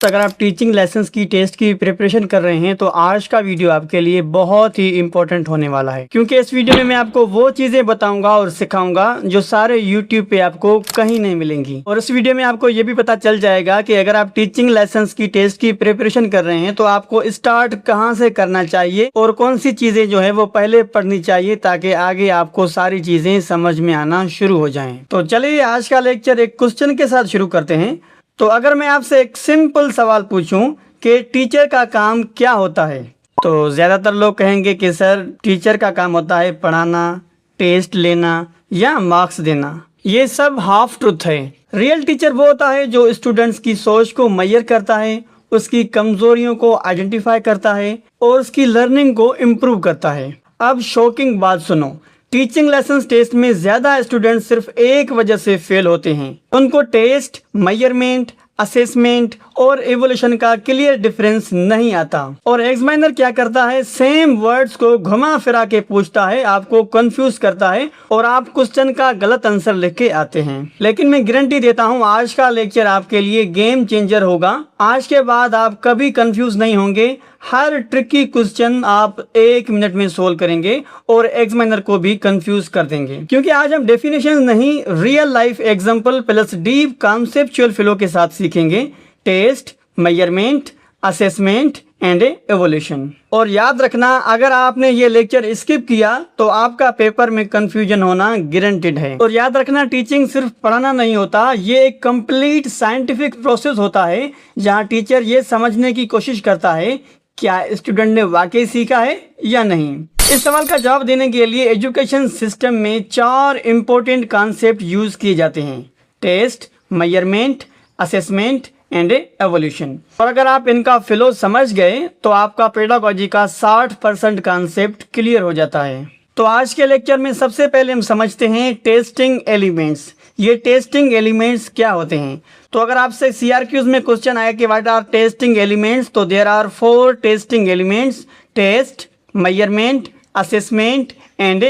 तो अगर आप टीचिंग लेसन्स की टेस्ट की प्रिपरेशन कर रहे हैं तो आज का वीडियो आपके लिए बहुत ही इम्पोर्टेंट होने वाला है, क्योंकि इस वीडियो में मैं आपको वो चीज़ें बताऊंगा और सिखाऊंगा जो सारे यूट्यूब पे आपको कहीं नहीं मिलेंगी। और इस वीडियो में आपको ये भी पता चल जाएगा कि अगर आप टीचिंग लेसन्स की टेस्ट की प्रिपरेशन कर रहे हैं तो आपको स्टार्ट कहाँ से करना चाहिए और कौन सी चीज़ें जो है वो पहले पढ़नी चाहिए, ताकि आगे आपको सारी चीज़ें समझ में आना शुरू हो जाएं। तो चलिए आज का लेक्चर एक क्वेश्चन के साथ शुरू करते हैं। तो अगर मैं आपसे एक सिंपल सवाल पूछूं कि टीचर का काम क्या होता है, तो ज़्यादातर लोग कहेंगे कि सर टीचर का काम होता है पढ़ाना, टेस्ट लेना या मार्क्स देना। ये सब हाफ ट्रुथ है। रियल टीचर वो होता है जो स्टूडेंट्स की सोच को मेजर करता है, उसकी कमजोरियों को आइडेंटिफाई करता है और उसकी लर्निंग को इम्प्रूव करता है। अब शॉकिंग बात सुनो, टीचिंग लेसन टेस्ट में ज्यादा स्टूडेंट सिर्फ एक वजह से फेल होते हैं। उनको टेस्ट, मेजरमेंट, असेसमेंट और एवोल्यूशन का क्लियर डिफरेंस नहीं आता। और एग्जामिनर क्या करता है, सेम वर्ड्स को घुमा फिरा के पूछता है, आपको कंफ्यूज करता है और आप क्वेश्चन का गलत आंसर लिख के आते हैं। लेकिन मैं गारंटी देता हूँ आज का लेक्चर आपके लिए गेम चेंजर होगा। आज के बाद आप कभी कंफ्यूज नहीं होंगे। हर ट्रिकी क्वेश्चन आप 1 मिनट में सोल्व करेंगे और एग्जामिनर को भी कंफ्यूज कर देंगे, क्योंकि आज हम डेफिनेशन नहीं, real life example plus deep conceptual flow के साथ सीखेंगे test, measurement, assessment and evaluation. और याद रखना, अगर आपने ये लेक्चर स्किप किया तो आपका पेपर में कंफ्यूजन होना गारंटेड है। और याद रखना, टीचिंग सिर्फ पढ़ाना नहीं होता, ये एक कंप्लीट साइंटिफिक प्रोसेस होता है जहाँ टीचर ये समझने की कोशिश करता है क्या स्टूडेंट ने वाकई सीखा है या नहीं। इस सवाल का जवाब देने के लिए एजुकेशन सिस्टम में 4 इम्पोर्टेंट कॉन्सेप्ट यूज किए जाते हैं: test, measurement, assessment and evaluation. और अगर आप इनका फ्लो समझ गए तो आपका पेडागोजी का 60% कॉन्सेप्ट क्लियर हो जाता है। तो आज के लेक्चर में सबसे पहले हम समझते हैं टेस्टिंग एलिमेंट्स। ये टेस्टिंग एलिमेंट्स क्या होते हैं। तो अगर आपसे सीआरक्यूज में क्वेश्चन आया कि व्हाट आर टेस्टिंग एलिमेंट्स, तो there are 4 testing elements: test, measurement, assessment and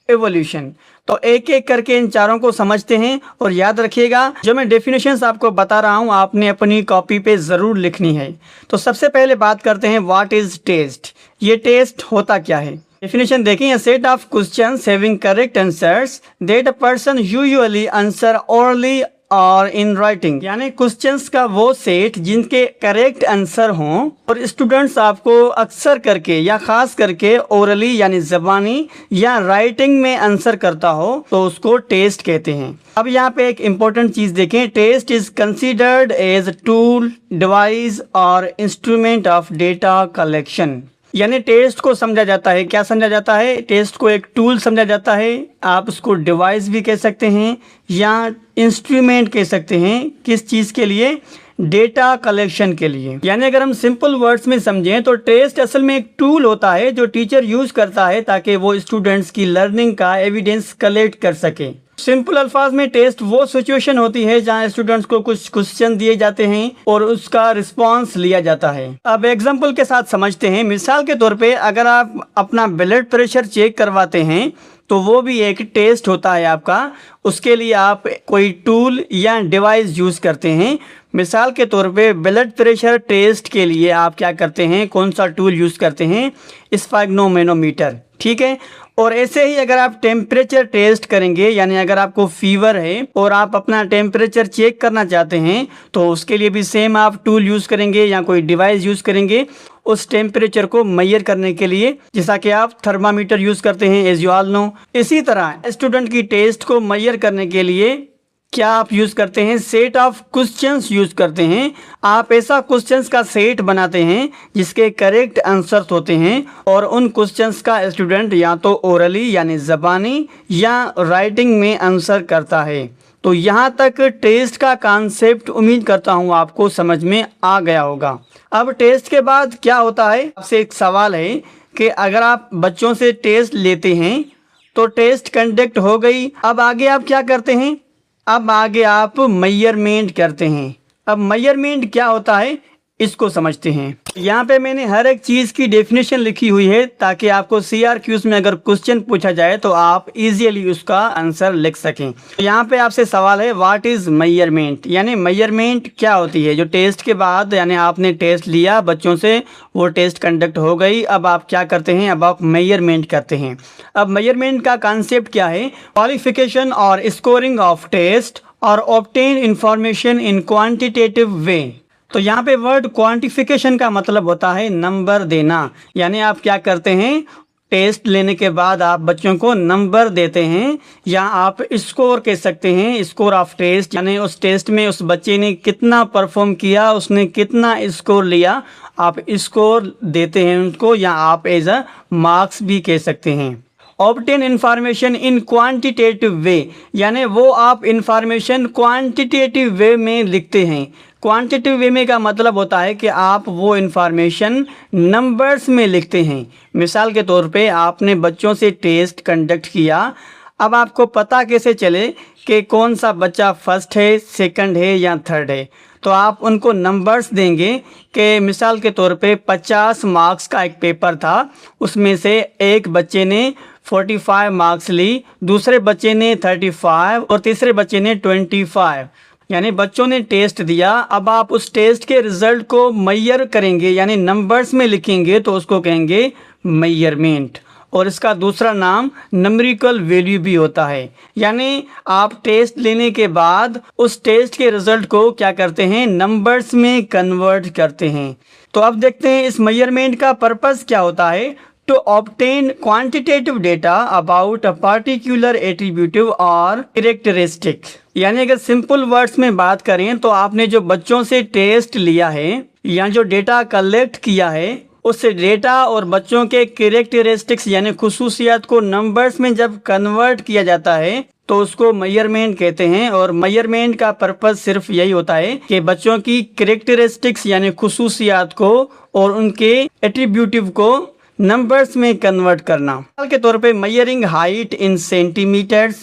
evaluation. तो एक एक करके इन चारों को समझते हैं। और याद रखिएगा, जो मैं डेफिनेशंस आपको बता रहा हूं आपने अपनी कॉपी पे ज़रूर लिखनी है। तो सबसे पहले बात करते हैं व्हाट इज टेस्ट। ये टेस्ट होता क्या है। डेफिनेशन देखें, set of questions having correct answers that a person usually answer orally और इन राइटिंग। यानी क्वेश्चंस का वो सेट जिनके करेक्ट आंसर हों और स्टूडेंट्स आपको अक्सर करके या खास करके ओरली यानी ज़बानी या राइटिंग में आंसर करता हो, तो उसको टेस्ट कहते हैं। अब यहाँ पे एक इम्पोर्टेंट चीज़ देखें, test is considered as tool, device और इंस्ट्रूमेंट ऑफ डेटा कलेक्शन। यानी टेस्ट को समझा जाता है, क्या समझा जाता है, टेस्ट को एक टूल समझा जाता है। आप उसको डिवाइस भी कह सकते हैं या इंस्ट्रूमेंट कह सकते हैं। किस चीज़ के लिए? डेटा कलेक्शन के लिए। यानी अगर हम सिंपल वर्ड्स में समझें तो टेस्ट असल में एक टूल होता है जो टीचर यूज करता है ताकि वो स्टूडेंट्स की लर्निंग का एविडेंस कलेक्ट कर सके। सिंपल अल्फाज में टेस्ट वो सिचुएशन होती है जहां स्टूडेंट्स को कुछ क्वेश्चन दिए जाते हैं और उसका रिस्पांस लिया जाता है। अब एग्जांपल के साथ समझते हैं। मिसाल के तौर पे अगर आप अपना ब्लड प्रेशर चेक करवाते हैं तो वो भी एक टेस्ट होता है आपका। उसके लिए आप कोई टूल या डिवाइस यूज़ करते हैं। मिसाल के तौर पे ब्लड प्रेशर टेस्ट के लिए आप क्या करते हैं, कौन सा टूल यूज़ करते हैं? स्फेग्नोमेनोमीटर, ठीक है। और ऐसे ही अगर आप टेम्परेचर टेस्ट करेंगे, यानी अगर आपको फीवर है और आप अपना टेम्परेचर चेक करना चाहते हैं तो उसके लिए भी सेम आप टूल यूज़ करेंगे या कोई डिवाइस यूज़ करेंगे उस टेम्परेचर को मेजर करने के लिए, जैसा कि आप थर्मामीटर यूज़ करते हैं, एज यू ऑल नो। इसी तरह स्टूडेंट की टेस्ट को मेजर करने के लिए क्या आप यूज़ करते हैं? सेट ऑफ क्वेश्चंस यूज़ करते हैं। आप ऐसा क्वेश्चंस का सेट बनाते हैं जिसके करेक्ट आंसर्स होते हैं और उन क्वेश्चंस का स्टूडेंट या तो ओरली यानी ज़बानी या राइटिंग में आंसर करता है। तो यहाँ तक टेस्ट का कॉन्सेप्ट उम्मीद करता हूँ आपको समझ में आ गया होगा। अब टेस्ट के बाद क्या होता है, आपसे एक सवाल है कि अगर आप बच्चों से टेस्ट लेते हैं तो टेस्ट कंडक्ट हो गई, अब आगे आप क्या करते हैं? अब आगे आप मेजरमेंट करते हैं। अब मेजरमेंट क्या होता है? इसको समझते हैं। यहाँ पे मैंने हर एक चीज़ की डेफिनेशन लिखी हुई है ताकि आपको CRQs में अगर क्वेश्चन पूछा जाए तो आप इजीली उसका आंसर लिख सकें। यहाँ पे आपसे सवाल है व्हाट इज़ मेजरमेंट, यानी मेजरमेंट क्या होती है। जो टेस्ट के बाद यानी आपने टेस्ट लिया बच्चों से, वो टेस्ट कंडक्ट हो गई, अब आप क्या करते हैं, अब आप मेजरमेंट करते हैं। अब मेजरमेंट का कॉन्सेप्ट क्या है, क्वालिफिकेशन और स्कोरिंग ऑफ टेस्ट और ऑब्टेन इंफॉर्मेशन इन क्वांटिटेटिव वे। तो यहाँ पे वर्ड क्वांटिफिकेशन का मतलब होता है नंबर देना, यानी आप क्या करते हैं, टेस्ट लेने के बाद आप बच्चों को नंबर देते हैं, या आप स्कोर कह सकते हैं, स्कोर ऑफ टेस्ट, यानी उस टेस्ट में उस बच्चे ने कितना परफॉर्म किया, उसने कितना स्कोर लिया, आप स्कोर देते हैं उनको, या आप एज अ मार्क्स भी कह सकते हैं। ऑब्टेन इंफॉर्मेशन इन क्वांटिटेटिव वे, यानी वो आप इंफॉर्मेशन क्वांटिटेटिव वे में लिखते हैं। क्वांटिटेटिव वे में का मतलब होता है कि आप वो इंफॉर्मेशन नंबर्स में लिखते हैं। मिसाल के तौर पे आपने बच्चों से टेस्ट कंडक्ट किया, अब आपको पता कैसे चले कि कौन सा बच्चा फर्स्ट है, सेकंड है या थर्ड है, तो आप उनको नंबर्स देंगे कि मिसाल के तौर पे 50 मार्क्स का एक पेपर था, उसमें से एक बच्चे ने 45 मार्क्स ली, दूसरे बच्चे ने 35 और तीसरे बच्चे ने 25, यानी बच्चों ने टेस्ट दिया। अब आप उस टेस्ट के रिजल्ट को मेजर करेंगे, यानी नंबर्स में लिखेंगे, तो उसको कहेंगे मेजरमेंट। और इसका दूसरा नाम न्यूमेरिकल वैल्यू भी होता है, यानी आप टेस्ट लेने के बाद उस टेस्ट के रिजल्ट को क्या करते हैं, नंबर्स में कन्वर्ट करते हैं। तो अब देखते हैं इस मेजरमेंट का पर्पस क्या होता है। To obtain quantitative data about a particular attribute or characteristic, यानी अगर सिंपल वर्ड्स में बात करें तो आपने जो बच्चों से टेस्ट लिया है या जो डेटा कलेक्ट किया है, उससे डेटा और बच्चों के कैरेक्टरिस्टिक्स यानी खुसूसियात को नंबर्स में जब कन्वर्ट किया जाता है तो उसको मेजरमेंट कहते हैं। और मेजरमेंट का पर्पस सिर्फ यही होता है कि बच्चों की कैरेक्टरिस्टिक्स यानी खुसूसियात को और उनके एट्रीब्यूटिव को नंबर्स में कन्वर्ट करना। मिसाल के तौर पे measuring height in centimetres,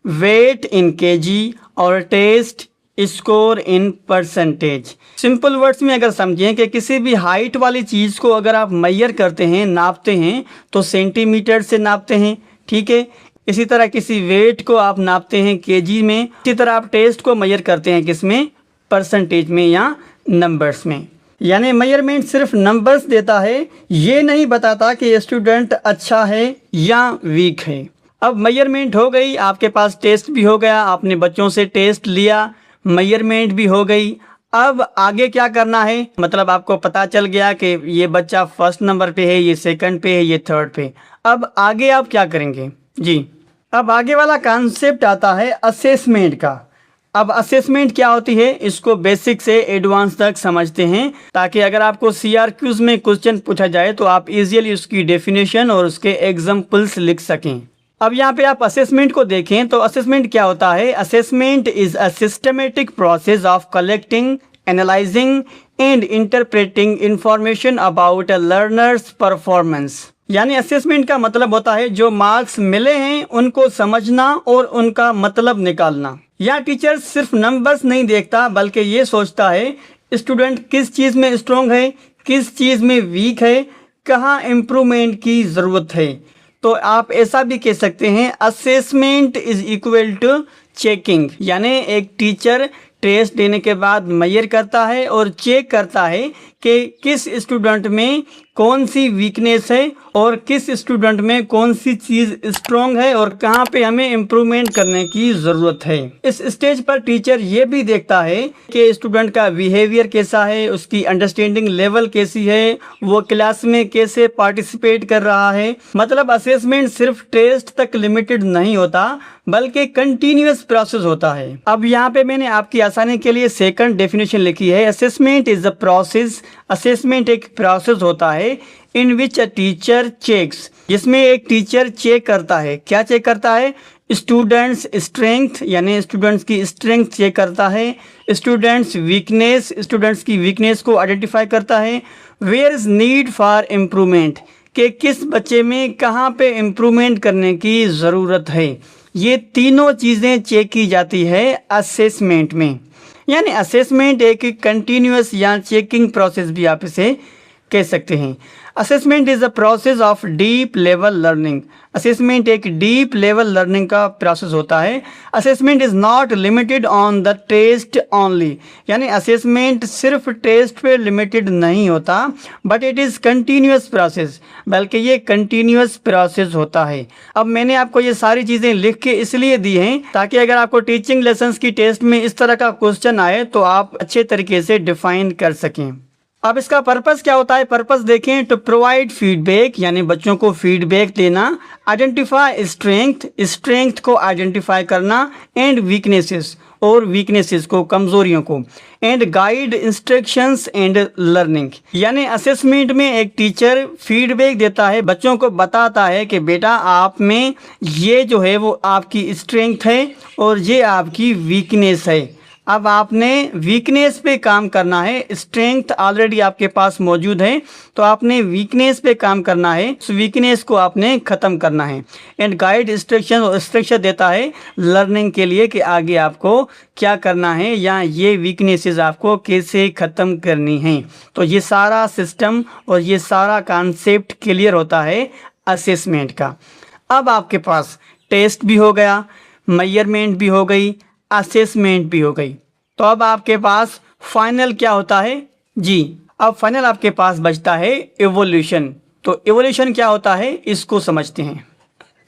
weight in KG और test score in percentage. Simple words में अगर समझें कि किसी भी हाइट वाली चीज़ को अगर आप मेजर करते हैं, नापते हैं, तो सेंटीमीटर से नापते हैं, ठीक है। इसी तरह किसी वेट को आप नापते हैं केजी में, इसी तरह आप टेस्ट को मेजर करते हैं किसमें, परसेंटेज में या नंबर्स में। यानी मेजरमेंट सिर्फ नंबर्स देता है, ये नहीं बताता कि स्टूडेंट अच्छा है या वीक है। अब मेजरमेंट हो गई, आपके पास टेस्ट भी हो गया, आपने बच्चों से टेस्ट लिया, मेजरमेंट भी हो गई। अब आगे क्या करना है, मतलब आपको पता चल गया कि ये बच्चा फर्स्ट नंबर पे है, ये सेकंड पे है, ये थर्ड पे। अब आगे आप क्या करेंगे जी, अब आगे वाला कॉन्सेप्ट आता है असेसमेंट का। अब असेसमेंट क्या होती है, इसको बेसिक से एडवांस तक समझते हैं, ताकि अगर आपको CRQs में क्वेश्चन पूछा जाए तो आप इजीली उसकी डेफिनेशन और उसके एग्जांपल्स लिख सकें। अब यहाँ पे आप असेसमेंट को देखें तो असेसमेंट क्या होता है। Assessment is a systematic process of collecting, analysing and interpreting information about a learner's performance. यानी असेसमेंट का मतलब होता है जो मार्क्स मिले हैं उनको समझना और उनका मतलब निकालना। या टीचर सिर्फ नंबर्स नहीं देखता बल्कि ये सोचता है स्टूडेंट किस चीज़ में स्ट्रॉन्ग है, किस चीज़ में वीक है, कहाँ इम्प्रूवमेंट की ज़रूरत है। तो आप ऐसा भी कह सकते हैं assessment is equal to checking, यानी एक टीचर टेस्ट देने के बाद मेजर करता है और चेक करता है कि किस स्टूडेंट में कौन सी वीकनेस है और किस स्टूडेंट में कौन सी चीज़ स्ट्रॉन्ग है और कहाँ पे हमें इम्प्रूवमेंट करने की ज़रूरत है। इस स्टेज पर टीचर ये भी देखता है कि स्टूडेंट का बिहेवियर कैसा है, उसकी अंडरस्टैंडिंग लेवल कैसी है, वो क्लास में कैसे पार्टिसिपेट कर रहा है। मतलब असेसमेंट सिर्फ टेस्ट तक लिमिटेड नहीं होता बल्कि कंटिन्यूअस प्रोसेस होता है। अब यहाँ पे मैंने आपकी आसानी के लिए सेकंड डेफिनेशन लिखी है। Assessment is a process, assessment एक प्रोसेस होता है इन विच अ टीचर चेक्स, जिसमें एक टीचर चेक करता है। क्या चेक करता है, स्टूडेंट्स स्ट्रेंथ, यानी स्टूडेंट्स की स्ट्रेंथ चेक करता है, स्टूडेंट्स वीकनेस, स्टूडेंट्स की वीकनेस को आइडेंटिफाई करता है, where is need for improvement, कि किस बच्चे में कहाँ पे इम्प्रूवमेंट करने की ज़रूरत है। ये तीनों चीज़ें चेक की जाती है असेसमेंट में। यानी असेसमेंट एक कंटिन्यूअस या चेकिंग प्रोसेस भी आप इसे कह सकते हैं। Assessment is the process of deep level learning. Assessment एक डीप लेवल लर्निंग का प्रोसेस होता है। Assessment is not limited on the test only, यानी असेसमेंट सिर्फ टेस्ट पे लिमिटेड नहीं होता, but it is continuous process, बल्कि ये कंटिन्यूअस प्रोसेस होता है। अब मैंने आपको ये सारी चीज़ें लिख के इसलिए दी हैं ताकि अगर आपको टीचिंग लेसन्स की टेस्ट में इस तरह का क्वेश्चन आए तो आप अच्छे तरीके से डिफाइन कर सकें। अब इसका पर्पस क्या होता है? पर्पस देखें, टू प्रोवाइड फीडबैक, यानी बच्चों को फीडबैक देना, आइडेंटिफाई स्ट्रेंथ, स्ट्रेंथ को आइडेंटिफाई करना, एंड वीकनेसेस, और वीकनेसेस को, कमजोरियों को, and guide instructions and learning. यानी असेसमेंट में एक टीचर फीडबैक देता है, बच्चों को बताता है कि बेटा आप में ये जो है वो आपकी स्ट्रेंथ है और ये आपकी वीकनेस है। अब आपने वीकनेस पे काम करना है, स्ट्रेंथ ऑलरेडी आपके पास मौजूद है तो आपने वीकनेस पे काम करना है, उस वीकनेस को आपने ख़त्म करना है। एंड गाइड इंस्ट्रक्शन, और इंस्ट्रक्शन देता है लर्निंग के लिए कि आगे आपको क्या करना है या ये वीकनेसेस आपको कैसे ख़त्म करनी है। तो ये सारा सिस्टम और ये सारा कॉन्सेप्ट क्लियर होता है असेसमेंट का। अब आपके पास टेस्ट भी हो गया, मेजरमेंट भी हो गई, असेसमेंट भी हो गई, तो अब आपके पास फाइनल क्या होता है जी? अब फाइनल आपके पास बचता है इवोल्यूशन। तो इवोल्यूशन क्या होता है इसको समझते हैं।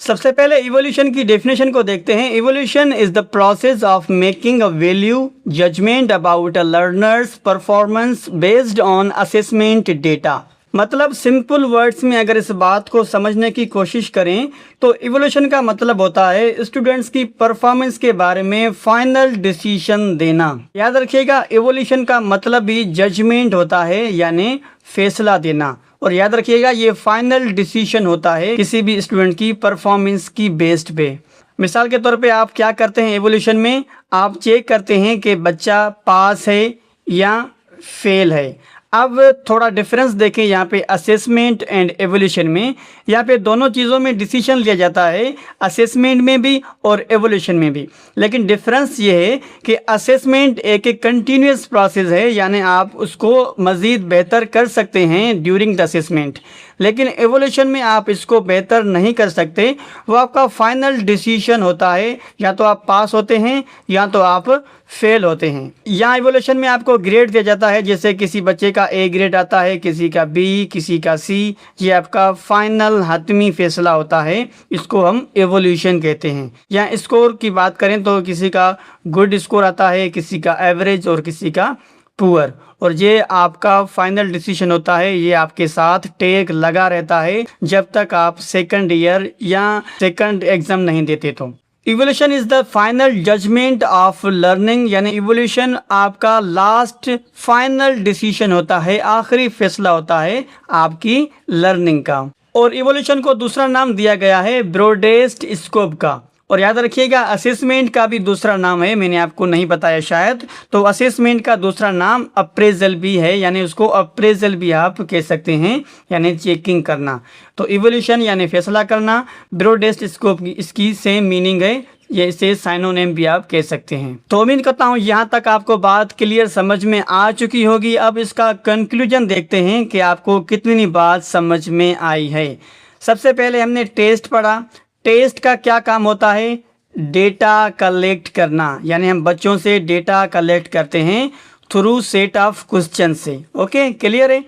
सबसे पहले इवोल्यूशन की डेफिनेशन को देखते हैं। Evaluation is the process of making a value judgement about a learner's performance based on assessment data. मतलब सिंपल वर्ड्स में अगर इस बात को समझने की कोशिश करें तो इवोल्यूशन का मतलब होता है स्टूडेंट्स की परफॉर्मेंस के बारे में फाइनल डिसीजन देना। याद रखिएगा, इवोल्यूशन का मतलब भी जजमेंट होता है, यानी फैसला देना। और याद रखिएगा ये फाइनल डिसीजन होता है किसी भी स्टूडेंट की परफॉर्मेंस की बेस्ड पे। मिसाल के तौर पे आप क्या करते हैं इवोल्यूशन में, आप चेक करते हैं कि बच्चा पास है या फेल है। अब थोड़ा डिफरेंस देखें यहाँ पे असेसमेंट एंड एवोल्यूशन में। यहाँ पे दोनों चीज़ों में डिसीजन लिया जाता है, असेसमेंट में भी और एवोल्यूशन में भी। लेकिन डिफरेंस ये है कि असेसमेंट एक कंटिन्यूस प्रोसेस है, यानी आप उसको मज़ीद बेहतर कर सकते हैं ड्यूरिंग द असेसमेंट। लेकिन एवोल्यूशन में आप इसको बेहतर नहीं कर सकते, वो आपका फाइनल डिसीजन होता है, या तो आप पास होते हैं या तो आप फेल होते हैं। यहाँ एवोल्यूशन में आपको ग्रेड दिया जाता है, जैसे किसी बच्चे का ए ग्रेड आता है, किसी का बी, किसी का सी। ये आपका फाइनल हतमी फैसला होता है, इसको हम एवोल्यूशन कहते हैं। यहाँ स्कोर की बात करें तो किसी का गुड स्कोर आता है, किसी का एवरेज और किसी का पुअर, और ये आपका फाइनल डिसीजन होता है। ये आपके साथ टेक लगा रहता है जब तक आप सेकंड ईयर या सेकंड एग्जाम नहीं देते। तो evaluation is the final judgement of learning, यानी इवोल्यूशन आपका लास्ट फाइनल डिसीजन होता है, आखिरी फैसला होता है आपकी लर्निंग का। और इवोल्यूशन को दूसरा नाम दिया गया है ब्रॉडेस्ट स्कोप का। और याद रखिएगा असेसमेंट का भी दूसरा नाम है, मैंने आपको नहीं बताया शायद, तो असेसमेंट का दूसरा नाम अप्रेजल भी है, यानी उसको अप्रेजल भी आप कह सकते हैं, यानी चेकिंग करना। तो इवोल्यूशन यानी फैसला करना, ब्रॉडेस्ट स्कोप इसकी सेम मीनिंग है, ये इसे साइनोनिम भी आप कह सकते हैं। तो उम्मीद करता हूँ यहाँ तक आपको बात क्लियर समझ में आ चुकी होगी। अब इसका कंक्लूजन देखते हैं कि आपको कितनी बात समझ में आई है। सबसे पहले हमने टेस्ट पढ़ा। टेस्ट का क्या काम होता है? डेटा कलेक्ट करना, यानी हम बच्चों से डेटा कलेक्ट करते हैं थ्रू सेट ऑफ क्वेश्चन से। ओके, क्लियर है।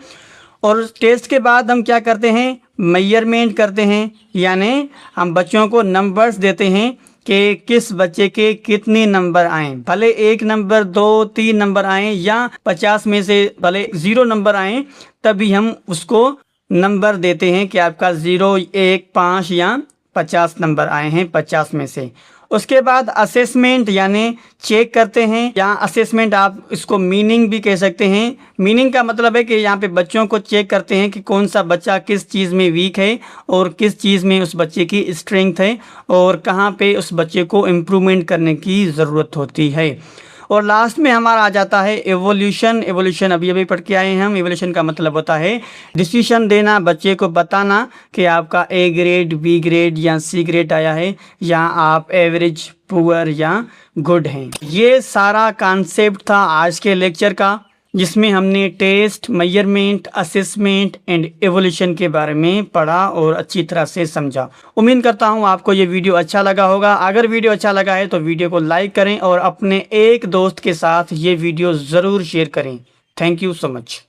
और टेस्ट के बाद हम क्या करते हैं? मेजरमेंट करते हैं, यानी हम बच्चों को नंबर्स देते हैं कि किस बच्चे के कितने नंबर आए, भले 1 नंबर 2 3 नंबर आए या 50 में से भले 0 नंबर आए, तभी हम उसको नंबर देते हैं कि आपका 0 1 5 या 50 नंबर आए हैं 50 में से। उसके बाद असेसमेंट यानी चेक करते हैं, या असेसमेंट आप इसको मीनिंग भी कह सकते हैं। मीनिंग का मतलब है कि यहाँ पे बच्चों को चेक करते हैं कि कौन सा बच्चा किस चीज़ में वीक है और किस चीज़ में उस बच्चे की स्ट्रेंथ है और कहाँ पे उस बच्चे को इम्प्रूवमेंट करने की ज़रूरत होती है। और लास्ट में हमारा आ जाता है एवोल्यूशन। एवोल्यूशन अभी अभी पढ़ के आए हैं हम। एवोल्यूशन का मतलब होता है डिसीजन देना, बच्चे को बताना कि आपका ए ग्रेड, बी ग्रेड या सी ग्रेड आया है, या आप एवरेज, पुअर या गुड हैं। ये सारा कॉन्सेप्ट था आज के लेक्चर का, जिसमें हमने test, measurement, assessment and evaluation के बारे में पढ़ा और अच्छी तरह से समझा। उम्मीद करता हूँ आपको ये वीडियो अच्छा लगा होगा। अगर वीडियो अच्छा लगा है तो वीडियो को लाइक करें और अपने एक दोस्त के साथ ये वीडियो ज़रूर शेयर करें। Thank you so much.